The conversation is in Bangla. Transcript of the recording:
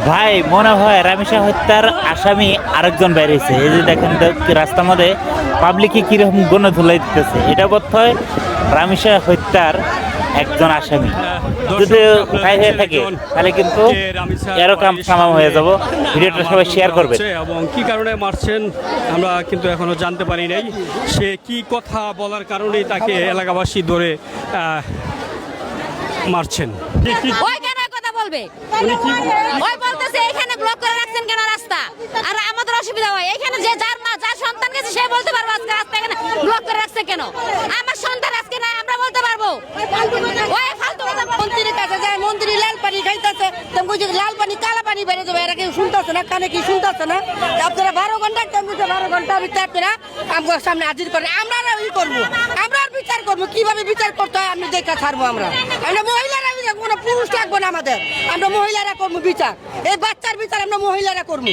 ভাই মনে হয় রামিসা হত্যার আসামি আরেকজন বেরিয়েছে। এই যে দেখেন রাস্তার মধ্যে পাবলিকে কিরকম গণ ধুলাই দিতেছে, এটা বোধ হয় রামিসা হত্যার একজন আসামি। যদি তাই হয়ে থাকে তাহলে কিন্তু এরকম সামাম হয়ে যাব। ভিডিওটা সবাই শেয়ার করবে। এবং কি কারণে মারছেন আমরা কিন্তু এখনো জানতে পারি নাই। সে কি কথা বলার কারণেই তাকে এলাকাবাসী ধরে মারছেন। ওই কেন কথা বলবে? ওই বলতেছে এখানে ব্লক করে রাখছেন কেন রাস্তা? আর আমাদের অসুবিধা হয় এখানে যে যার মা যার সন্তান গেছে সে বলতে পারবো আজকে রাস্তা এখানে ব্লক করে রাখছে কেন। আমার সন্তান আজকে নাই আমরা বলতে পারবো। ওই ফালতু কথা মন্ত্রীর কাছে যায়, মন্ত্রী লাল পানি খাইতেছে, তুমি বুঝি লাল পানি কালা পানি বেড়ে যাবে। এরা কেউ শুনতেছে না, কানে কি শুনতেছে না? আপনারা 12 ঘন্টা তুমি 12 ঘন্টা ভিতরে আপনারা আমার সামনে হাজির করেন। আমরা ই করবো, আমরা বিচার করবো। কিভাবে বিচার করতে হয় আমি দেখা ছাড়বো। আমরা মহিলারা কোনো পুরুষ থাকবো না আমাদের, আমরা মহিলারা করবো বিচার। এই বাচ্চার বিচার আমরা মহিলারা করবো।